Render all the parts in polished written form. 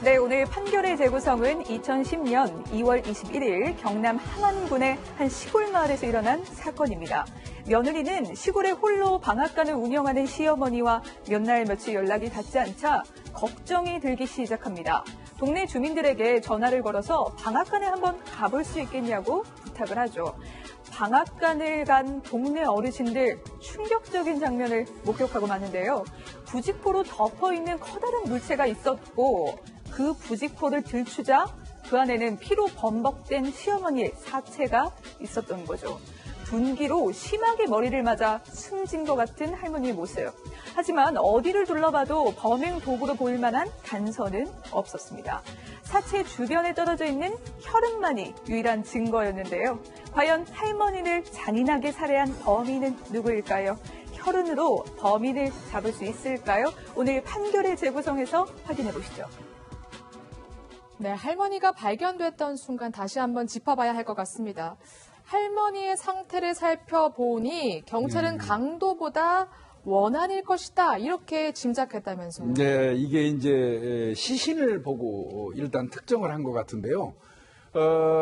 네, 오늘 판결의 재구성은 2010년 2월 21일 경남 함안군의 한 시골 마을에서 일어난 사건입니다. 며느리는 시골에 홀로 방앗간을 운영하는 시어머니와 몇 날 며칠 연락이 닿지 않자 걱정이 들기 시작합니다. 동네 주민들에게 전화를 걸어서 방앗간에 한번 가볼 수 있겠냐고 부탁을 하죠. 방앗간을 간 동네 어르신들 충격적인 장면을 목격하고 마는데요. 부직포로 덮어있는 커다란 물체가 있었고 그 부직포를 들추자 그 안에는 피로 범벅된 시어머니의 사체가 있었던 거죠. 둔기로 심하게 머리를 맞아 숨진 것 같은 할머니의 모습. 하지만 어디를 둘러봐도 범행 도구로 보일 만한 단서는 없었습니다. 사체 주변에 떨어져 있는 혈흔만이 유일한 증거였는데요. 과연 할머니를 잔인하게 살해한 범인은 누구일까요? 혈흔으로 범인을 잡을 수 있을까요? 오늘 판결의 재구성에서 확인해 보시죠. 네, 할머니가 발견됐던 순간 다시 한번 짚어봐야 할 것 같습니다. 할머니의 상태를 살펴보니 경찰은 강도보다 원한일 것이다 이렇게 짐작했다면서요. 네, 이게 이제 시신을 보고 일단 특정을 한 것 같은데요.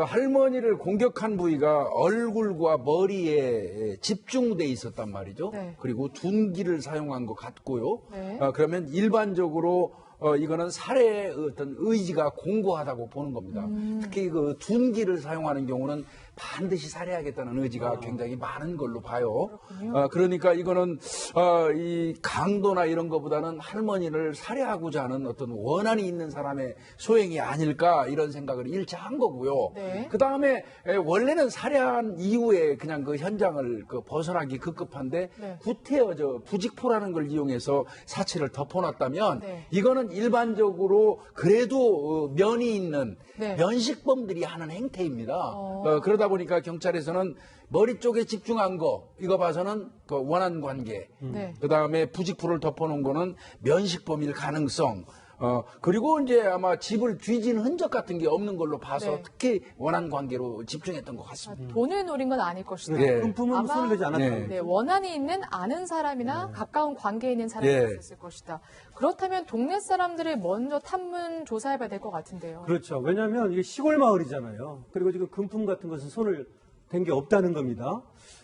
할머니를 공격한 부위가 얼굴과 머리에 집중돼 있었단 말이죠. 네. 그리고 둔기를 사용한 것 같고요. 네. 그러면 일반적으로 이거는 살해의 어떤 의지가 공고하다고 보는 겁니다. 특히 그 둔기를 사용하는 경우는 반드시 살해하겠다는 의지가 굉장히 많은 걸로 봐요. 그러니까 이거는 이 강도나 이런 것보다는 할머니를 살해하고자 하는 어떤 원한이 있는 사람의 소행이 아닐까 이런 생각을 일차 한 거고요. 네. 그 다음에 원래는 살해한 이후에 그냥 그 현장을 벗어나기 급급한데 네. 구태여져 부직포라는 걸 이용해서 사체를 덮어놨다면 네. 이거는 일반적으로 그래도 면이 있는 네. 면식범들이 하는 행태입니다. 그러다 보니까 경찰에서는 머리 쪽에 집중한 거 이거 봐서는 그 원한 관계, 네. 그 다음에 부직포를 덮어놓은 거는 면식범일 가능성. 그리고 이제 아마 집을 뒤진 흔적 같은 게 없는 걸로 봐서 네. 특히 원한 관계로 집중했던 것 같습니다. 돈을 노린 건 아닐 것이다. 네. 금품은 아마 손을 대지 않았다. 네. 네, 원한이 있는 아는 사람이나 가까운 관계에 있는 사람이 예. 있었을 것이다. 그렇다면 동네 사람들을 먼저 탐문 조사해봐야 될 것 같은데요. 그렇죠. 왜냐하면 이게 시골 마을이잖아요. 그리고 지금 금품 같은 것은 손을 댄 게 없다는 겁니다.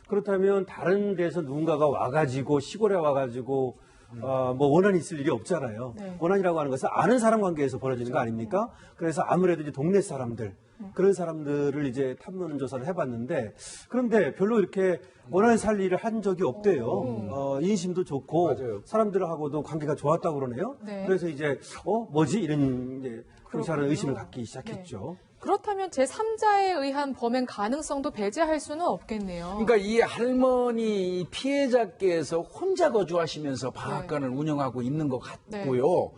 그렇다면 다른 데서 누군가가 와가지고 시골에 와가지고 뭐 원한이 있을 일이 없잖아요. 네. 원한이라고 하는 것은 아는 사람 관계에서 벌어지는 거 아닙니까? 그래서 아무래도 이제 동네 사람들 그런 사람들을 이제 탐문 조사를 해봤는데 그런데 별로 이렇게 원한 살리를 한 적이 없대요. 인심도 좋고 맞아요. 사람들하고도 관계가 좋았다고 그러네요. 네. 그래서 이제 뭐지 이런 이제 경찰은 그렇군요. 의심을 갖기 시작했죠. 그렇다면 제3자에 의한 범행 가능성도 배제할 수는 없겠네요. 그러니까 이 할머니 피해자께서 혼자 거주하시면서 방앗간을 운영하고 있는 것 같고요.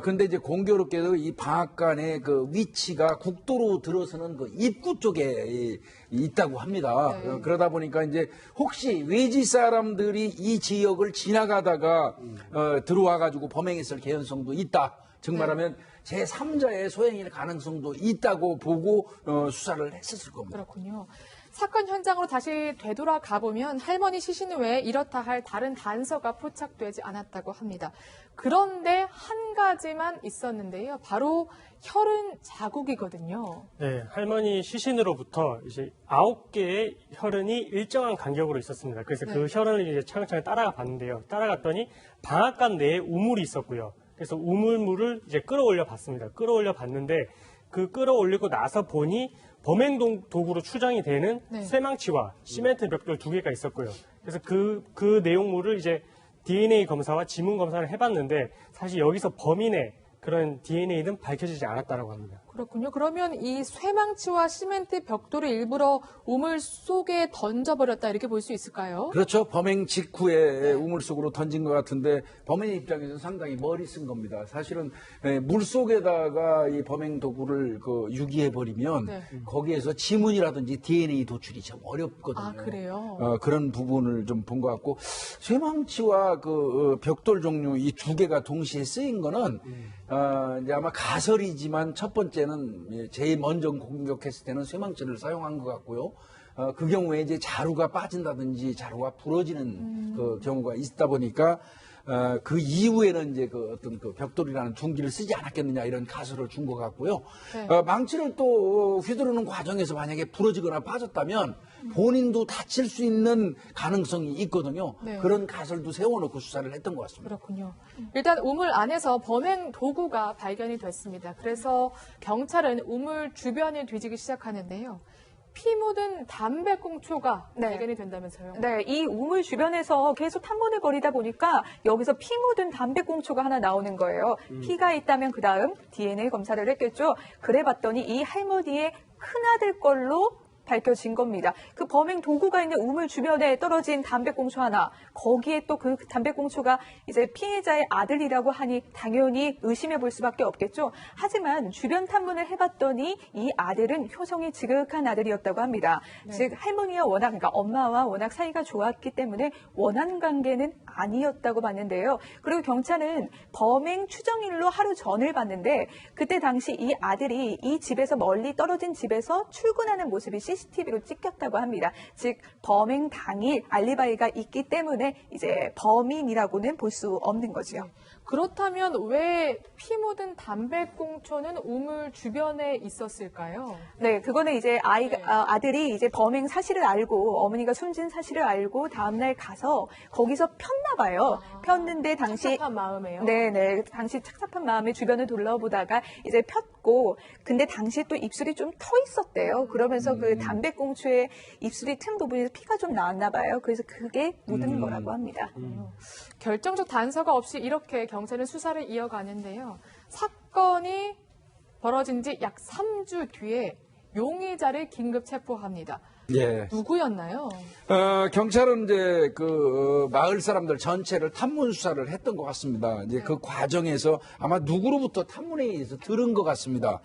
근데 이제 공교롭게도 이 방앗간의 그 위치가 국도로 들어서는 그 입구 쪽에 있다고 합니다. 네. 그러다 보니까 이제 혹시 외지 사람들이 이 지역을 지나가다가 들어와가지고 범행했을 개연성도 있다. 즉 말하면 제3자의 소행일 가능성도 있다고 보고 수사를 했었을 겁니다. 그렇군요. 사건 현장으로 다시 되돌아가 보면 할머니 시신 외에 이렇다 할 다른 단서가 포착되지 않았다고 합니다. 그런데 한 가지만 있었는데요. 바로 혈흔 자국이거든요. 네, 할머니 시신으로부터 이제 9개의 혈흔이 일정한 간격으로 있었습니다. 그래서 네. 그 혈흔을 이제 차근차근 따라가 봤는데요. 따라갔더니 방앗간 내에 우물이 있었고요. 그래서 우물물을 이제 끌어올려 봤습니다. 끌어올려 봤는데 그 끌어올리고 나서 보니 범행 도구로 추정이 되는 네. 쇠망치와 시멘트 벽돌 2개가 있었고요. 그래서 그 내용물을 이제 DNA 검사와 지문 검사를 해봤는데 사실 여기서 범인의 그런 DNA는 밝혀지지 않았다고 합니다. 그렇군요. 그러면 이 쇠망치와 시멘트 벽돌을 일부러 우물 속에 던져버렸다 이렇게 볼 수 있을까요? 그렇죠. 범행 직후에 우물 속으로 던진 것 같은데 범인 입장에서는 상당히 머리 쓴 겁니다. 사실은 물 속에다가 이 범행 도구를 유기해 버리면 네. 거기에서 지문이라든지 DNA 도출이 참 어렵거든요. 아, 그래요? 그런 부분을 좀 본 것 같고 쇠망치와 벽돌 종류 이 2개가 동시에 쓰인 거는 이제 아마 가설이지만 첫 번째는 제일 먼저 공격했을 때는 쇠망치를 사용한 것 같고요. 그 경우에 이제 자루가 빠진다든지 자루가 부러지는 그 경우가 있다 보니까 그 이후에는 이제 그 어떤 그 벽돌이라는 둔기를 쓰지 않았겠느냐 이런 가설을 준 것 같고요. 네. 망치를 또 휘두르는 과정에서 만약에 부러지거나 빠졌다면 본인도 다칠 수 있는 가능성이 있거든요. 네. 그런 가설도 세워놓고 수사를 했던 것 같습니다. 그렇군요. 일단 우물 안에서 범행 도구가 발견이 됐습니다. 그래서 경찰은 우물 주변을 뒤지기 시작하는데요. 피 묻은 담배꽁초가 네. 발견이 된다면서요. 네, 이 우물 주변에서 계속 탐문을 벌이다 보니까 여기서 피 묻은 담배꽁초가 하나 나오는 거예요. 피가 있다면 그 다음 DNA 검사를 했겠죠. 그래 봤더니 이 할머니의 큰아들 걸로 밝혀진 겁니다. 그 범행 도구가 있는 우물 주변에 떨어진 담배꽁초 하나, 거기에 또 그 담배꽁초가 이제 피해자의 아들이라고 하니 당연히 의심해 볼 수밖에 없겠죠. 하지만 주변 탐문을 해봤더니 이 아들은 효성이 지극한 아들이었다고 합니다. 네. 즉 할머니와 워낙, 그러니까 엄마와 워낙 사이가 좋았기 때문에 원한 관계는 아니었다고 봤는데요. 그리고 경찰은 범행 추정일로 하루 전을 봤는데 그때 당시 이 아들이 이 집에서 멀리 떨어진 집에서 출근하는 모습이 CCTV로 찍혔다고 합니다. 즉 범행 당일 알리바이가 있기 때문에 이제 범인이라고는 볼 수 없는 거죠. 그렇다면 왜 피 묻은 담배꽁초는 우물 주변에 있었을까요? 네, 그거는 이제 네. 아들이 이제 범행 사실을 알고 어머니가 숨진 사실을 알고 다음날 가서 거기서 폈나 봐요. 폈는데 당시 착한 마음에요. 네네. 당시 착잡한 마음에 주변을 둘러보다가 이제 폈고, 근데 당시에 또 입술이 좀 터 있었대요. 그러면서 그 담배꽁초에 입술이 튼 부분에서 피가 좀 나왔나 봐요. 그래서 그게 묻은 거라고 합니다. 결정적 단서가 없이 이렇게 경찰은 수사를 이어가는데요. 사건이 벌어진 지 약 3주 뒤에 용의자를 긴급 체포합니다. 예. 누구였나요? 경찰은 이제 그 마을 사람들 전체를 탐문 수사를 했던 것 같습니다. 이제 그 과정에서 아마 누구로부터 탐문에 의해서 들은 것 같습니다.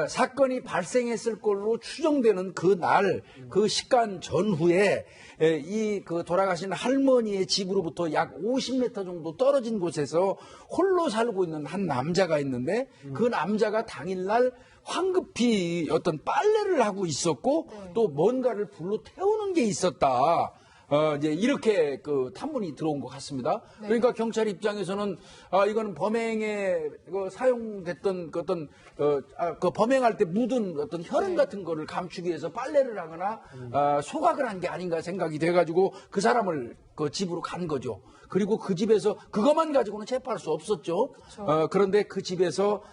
사건이 발생했을 걸로 추정되는 그 날, 그 시간 전후에 이 그 돌아가신 할머니의 집으로부터 약 50m 정도 떨어진 곳에서 홀로 살고 있는 한 남자가 있는데 그 남자가 당일날 황급히 어떤 빨래를 하고 있었고 또 뭔가를 불로 태우는 게 있었다. 이제 이렇게 그 탐문이 들어온 것 같습니다. 그러니까 경찰 입장에서는 이거는 범행에 사용됐던 그 어떤 그 범행할 때 묻은 어떤 혈흔 같은 거를 감추기 위해서 빨래를 하거나 소각을 한 게 아닌가 생각이 돼가지고 그 사람을 그 집으로 간 거죠. 그리고 그 집에서 그것만 가지고는 체포할 수 없었죠. 그런데 그 집에서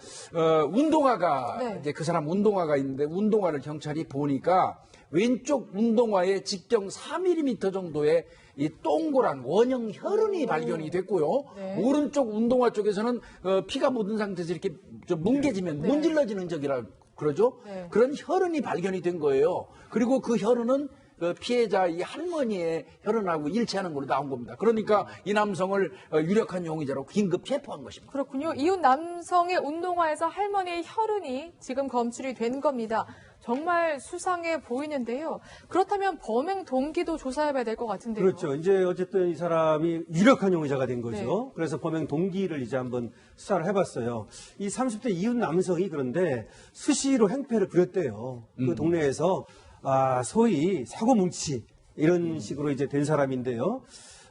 운동화가 네. 이제 그 사람 운동화가 있는데 운동화를 경찰이 보니까 왼쪽 운동화에 직경 4mm 정도의 이 동그란 원형 혈흔이 발견이 됐고요. 네. 오른쪽 운동화 쪽에서는 피가 묻은 상태에서 이렇게 좀 뭉개지면 문질러지는 적이라 그러죠. 네. 그런 혈흔이 발견이 된 거예요. 그리고 그 혈흔은 그 피해자 이 할머니의 혈흔하고 일치하는 걸로 나온 겁니다. 그러니까 이 남성을 유력한 용의자로 긴급 체포한 것입니다. 그렇군요. 이웃 남성의 운동화에서 할머니의 혈흔이 지금 검출이 된 겁니다. 정말 수상해 보이는데요. 그렇다면 범행 동기도 조사해봐야 될 것 같은데요. 그렇죠. 이제 어쨌든 이 사람이 유력한 용의자가 된 거죠. 네. 그래서 범행 동기를 이제 한번 수사를 해봤어요. 이 30대 이웃 남성이 그런데 수시로 행패를 부렸대요. 그 동네에서 소위 사고 뭉치 이런 식으로 이제 된 사람인데요.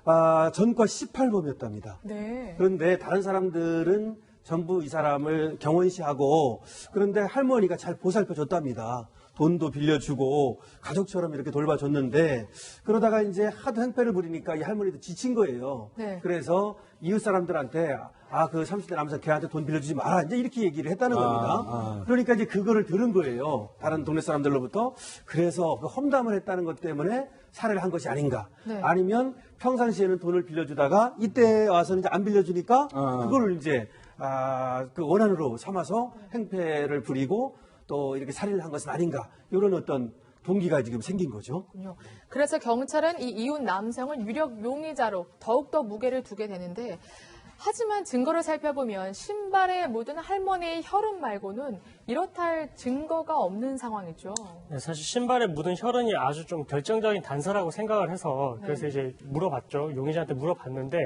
전과 18범이었답니다. 네. 그런데 다른 사람들은 전부 이 사람을 경원시하고 그런데 할머니가 잘 보살펴 줬답니다. 돈도 빌려주고 가족처럼 이렇게 돌봐줬는데 그러다가 이제 하도 행패를 부리니까 이 할머니도 지친 거예요. 네. 그래서 이웃 사람들한테 그 30대 남성 걔한테 돈 빌려주지 마라 이제 이렇게 얘기를 했다는 겁니다. 그러니까 이제 그거를 들은 거예요. 다른 동네 사람들로부터. 그래서 그 험담을 했다는 것 때문에 살해를 한 것이 아닌가. 네. 아니면 평상시에는 돈을 빌려주다가 이때 와서는 이제 안 빌려주니까 그거를 이제 그 원한으로 삼아서 행패를 부리고 또 이렇게 살인을 한 것은 아닌가. 이런 어떤 동기가 지금 생긴 거죠. 그렇군요. 그래서 경찰은 이 이웃 남성을 유력 용의자로 더욱더 무게를 두게 되는데 하지만 증거를 살펴보면 신발에 묻은 할머니의 혈흔 말고는 이렇다 할 증거가 없는 상황이죠. 네, 사실 신발에 묻은 혈흔이 아주 좀 결정적인 단서라고 생각을 해서 그래서 이제 물어봤죠. 용의자한테 물어봤는데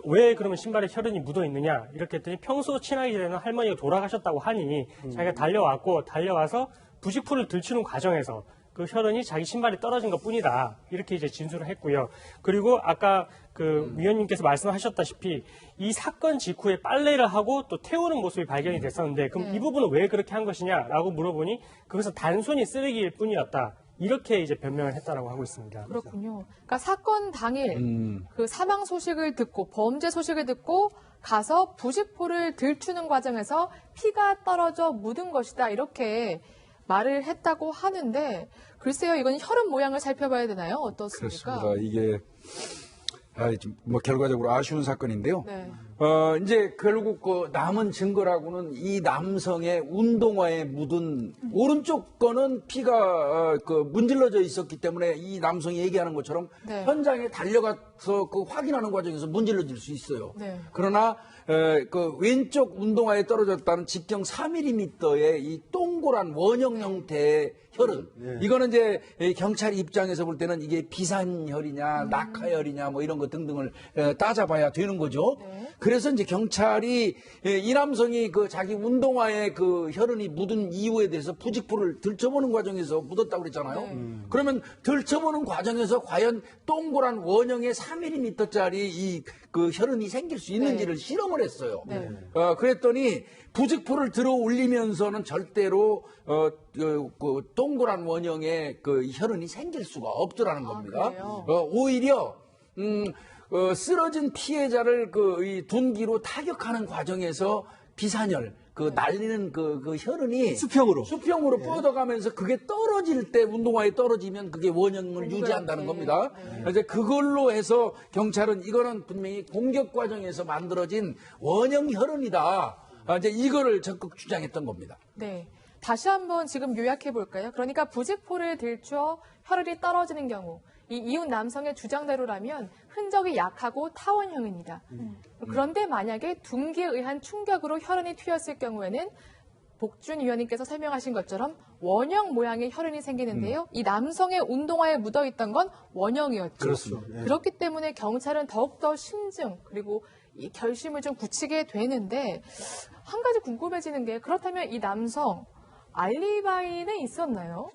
왜 그러면 신발에 혈흔이 묻어 있느냐 이렇게 했더니 평소 친하게 지내는 할머니가 돌아가셨다고 하니 자기가 달려와서 부직포를 들추는 과정에서 그 혈흔이 자기 신발에 떨어진 것 뿐이다. 이렇게 이제 진술을 했고요. 그리고 아까 그 위원님께서 말씀하셨다시피 이 사건 직후에 빨래를 하고 또 태우는 모습이 발견이 됐었는데 그럼 이 부분은 왜 그렇게 한 것이냐라고 물어보니 그것은 단순히 쓰레기일 뿐이었다. 이렇게 이제 변명을 했다라고 하고 있습니다. 그렇군요. 그러니까 사건 당일 그 사망 소식을 듣고 범죄 소식을 듣고 가서 부직포를 들추는 과정에서 피가 떨어져 묻은 것이다. 이렇게 말을 했다고 하는데 글쎄요. 이건 혈흔 모양을 살펴봐야 되나요? 어떻습니까? 그렇습니다. 이게 뭐 결과적으로 아쉬운 사건인데요. 네. 이제 결국 그 남은 증거라고는 이 남성의 운동화에 묻은 오른쪽 거는 피가 문질러져 있었기 때문에 이 남성이 얘기하는 것처럼 네. 현장에 달려가서 그 확인하는 과정에서 문질러질 수 있어요. 네. 그러나 그 왼쪽 운동화에 떨어졌다는 직경 4mm의 이 동그란 원형 형태의 혈흔. 이거는 이제 경찰 입장에서 볼 때는 이게 비산혈이냐, 낙하혈이냐, 뭐 이런 것 등등을 따져봐야 되는 거죠. 네. 그래서 이제 경찰이 이 남성이 그 자기 운동화에 그 혈흔이 묻은 이유에 대해서 부직포를 들춰보는 과정에서 묻었다고 그랬잖아요. 네. 그러면 들춰보는 과정에서 과연 동그란 원형의 4mm짜리 이 그 혈흔이 생길 수 있는지를 실험을 했어요. 네. 그랬더니 부직포를 들어 올리면서는 절대로 그 동그란 원형의 그 혈흔이 생길 수가 없더라는 겁니다. 그래요? 오히려 쓰러진 피해자를 이 둔기로 타격하는 과정에서 비산혈, 날리는 그 혈흔이 수평으로 뻗어가면서 그게 떨어질 때 운동화에 떨어지면 그게 원형을 유지한다는 겁니다. 이제 그걸로 해서 경찰은 이거는 분명히 공격 과정에서 만들어진 원형 혈흔이다. 이제 이거를 적극 주장했던 겁니다. 네. 다시 한번 지금 요약해 볼까요? 그러니까 부직포를 들춰 혈흔이 떨어지는 경우 이 이웃 남성의 주장대로라면 흔적이 약하고 타원형입니다. 그런데 만약에 둔기에 의한 충격으로 혈흔이 튀었을 경우에는 복준 위원님께서 설명하신 것처럼 원형 모양의 혈흔이 생기는데요. 이 남성의 운동화에 묻어있던 건 원형이었죠. 그렇습니다. 그렇기 때문에 경찰은 더욱더 심증 그리고 이 결심을 좀 굳히게 되는데 한 가지 궁금해지는 게 그렇다면 이 남성 알리바이는 있었나요?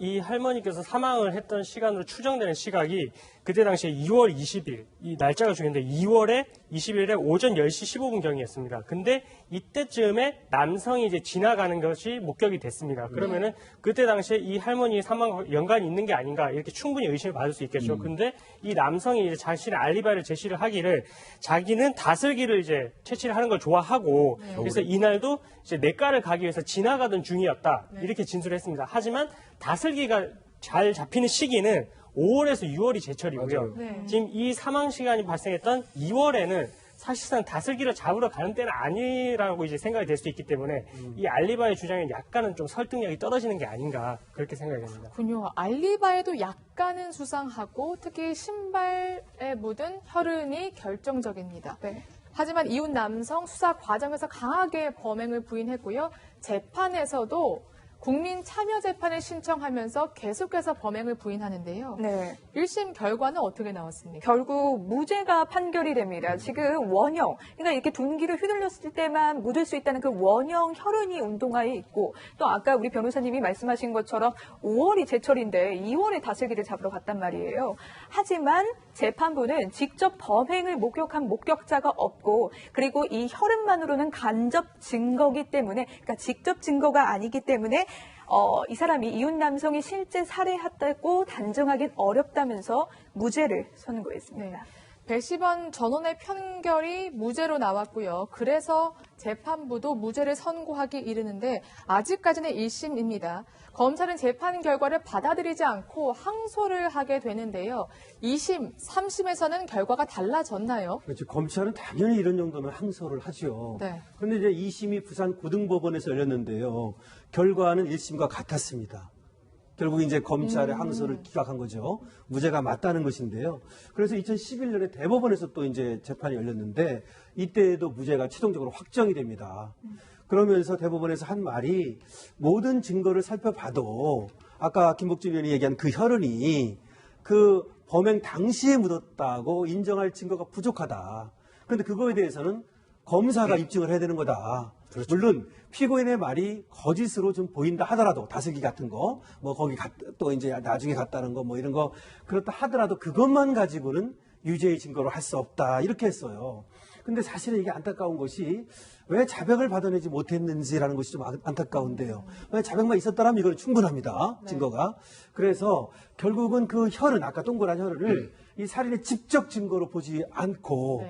이 할머니께서 사망을 했던 시간으로 추정되는 시각이 그때 당시에 2월 20일, 이 날짜가 중요한데 2월에 20일에 오전 10시 15분경이었습니다. 근데 이때쯤에 남성이 이제 지나가는 것이 목격이 됐습니다. 그러면은 그때 당시에 이 할머니의 사망과 연관이 있는 게 아닌가 이렇게 충분히 의심을 받을 수 있겠죠. 근데 이 남성이 이제 자신의 알리바이를 제시를 하기를 자기는 다슬기를 이제 채취를 하는 걸 좋아하고 그래서 이날도 이제 냇가를 가기 위해서 지나가던 중이었다. 이렇게 진술을 했습니다. 하지만 다슬기가 잘 잡히는 시기는 5월에서 6월이 제철이고요. 네. 지금 이 사망 시간이 발생했던 2월에는 사실상 다슬기를 잡으러 가는 때는 아니라고 이제 생각이 될 수 있기 때문에 이 알리바이 주장에 약간은 좀 설득력이 떨어지는 게 아닌가 그렇게 생각이 됩니다. 그렇군요. 알리바이도 약간은 수상하고 특히 신발에 묻은 혈흔이 결정적입니다. 네. 하지만 이웃 남성 수사 과정에서 강하게 범행을 부인했고요. 재판에서도 국민 참여 재판을 신청하면서 계속해서 범행을 부인하는데요. 네. 1심 결과는 어떻게 나왔습니까? 결국 무죄가 판결이 됩니다. 지금 원형, 그러니까 이렇게 둔기를 휘둘렸을 때만 묻을 수 있다는 그 원형 혈흔이 운동화에 있고 또 아까 우리 변호사님이 말씀하신 것처럼 5월이 제철인데 2월에 다슬기를 잡으러 갔단 말이에요. 하지만 재판부는 직접 범행을 목격한 목격자가 없고 그리고 이 혈흔만으로는 간접 증거기 때문에 그러니까 직접 증거가 아니기 때문에 이 사람이 이웃 남성이 실제 살해했다고 단정하기는 어렵다면서 무죄를 선고했습니다. 네. 배심원 전원의 판결이 무죄로 나왔고요. 그래서 재판부도 무죄를 선고하기 이르는데 아직까지는 1심입니다. 검찰은 재판 결과를 받아들이지 않고 항소를 하게 되는데요. 2심, 3심에서는 결과가 달라졌나요? 그렇죠. 검찰은 당연히 이런 정도면 항소를 하죠. 네. 그런데 이제 2심이 부산 고등법원에서 열렸는데요. 결과는 1심과 같았습니다. 결국 이제 검찰의 항소를 기각한 거죠. 무죄가 맞다는 것인데요. 그래서 2011년에 대법원에서 또 이제 재판이 열렸는데 이때에도 무죄가 최종적으로 확정이 됩니다. 그러면서 대법원에서 한 말이 모든 증거를 살펴봐도 아까 김복준 의원이 얘기한 그 혈흔이 그 범행 당시에 묻었다고 인정할 증거가 부족하다. 그런데 그거에 대해서는 검사가 입증을 해야 되는 거다. 물론 피고인의 말이 거짓으로 좀 보인다 하더라도 다슬기 같은 거, 뭐 거기 또 이제 나중에 갔다는 거 뭐 이런 거 그렇다 하더라도 그것만 가지고는 유죄의 증거로 할 수 없다 이렇게 했어요. 근데 사실은 이게 안타까운 것이 왜 자백을 받아내지 못했는지라는 것이 좀 안타까운데요. 왜 자백만 있었다면 이건 충분합니다. 증거가. 그래서 결국은 그 혈흔, 아까 동그란 혈흔을 이 살인의 직접 증거로 보지 않고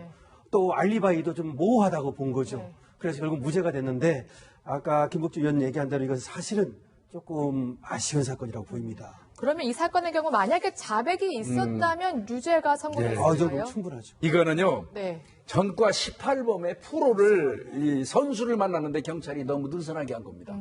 또 알리바이도 좀 모호하다고 본 거죠. 그래서 결국 무죄가 됐는데 아까 김복주 의원 얘기한 대로 이것은 사실은 조금 아쉬운 사건이라고 보입니다. 그러면 이 사건의 경우 만약에 자백이 있었다면 유죄가 선고됐을까요? 이 정도면 충분하죠. 이거는요. 네. 전과 18범의 프로를 이 선수를 만났는데 경찰이 너무 느슨하게 한 겁니다.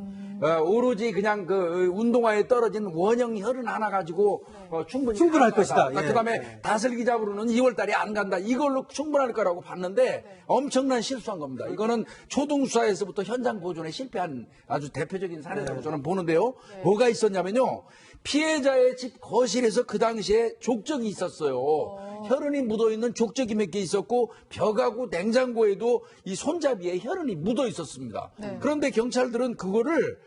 오로지 그냥 그 운동화에 떨어진 원형 혈흔 하나 가지고 충분히 충분할 것이다. 예. 그다음에 다슬기 잡으러는 2월 달에 안 간다. 이걸로 충분할 거라고 봤는데 엄청난 실수한 겁니다. 이거는 초등수사에서부터 현장 보존에 실패한 아주 대표적인 사례라고 저는 보는데요. 뭐가 있었냐면요. 피해자의 집 거실에서 그 당시에 족적이 있었어요. 혈흔이 묻어있는 족적이 몇 개 있었고 벽하고 냉장고에도 이 손잡이에 혈흔이 묻어 있었습니다. 그런데 경찰들은 그거를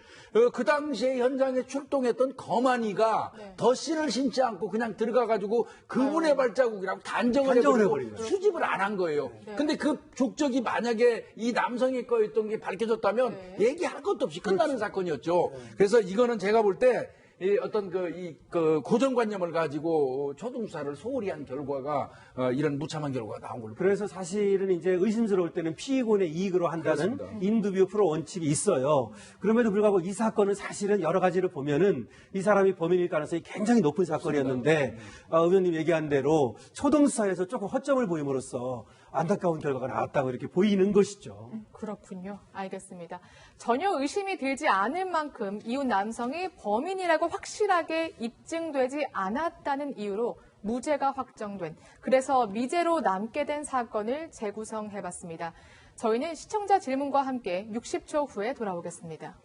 그 당시에 현장에 출동했던 검안이가 덧실을 신지 않고 그냥 들어가가지고 그분의 발자국이라고 단정을 해버리고 수집을 안 한 거예요. 근데 그 족적이 만약에 이 남성의 거였던 게 밝혀졌다면 얘기할 것도 없이 끝나는 사건이었죠. 그래서 이거는 제가 볼 때 이 어떤 그 고정관념을 가지고 초등수사를 소홀히 한 결과가 이런 무참한 결과가 나온 걸로. 그래서 사실은 이제 의심스러울 때는 피의곤의 이익으로 한다는 인두비오 프로 원칙이 있어요. 그럼에도 불구하고 이 사건은 사실은 여러 가지를 보면은 이 사람이 범인일 가능성이 굉장히 높은 사건이었는데 의원님 얘기한 대로 초등수사에서 조금 허점을 보임으로써 안타까운 결과가 나왔다고 이렇게 보이는 것이죠. 그렇군요. 알겠습니다. 전혀 의심이 들지 않을 만큼 이웃 남성이 범인이라고 확실하게 입증되지 않았다는 이유로 무죄가 확정된, 그래서 미제로 남게 된 사건을 재구성해봤습니다. 저희는 시청자 질문과 함께 60초 후에 돌아오겠습니다.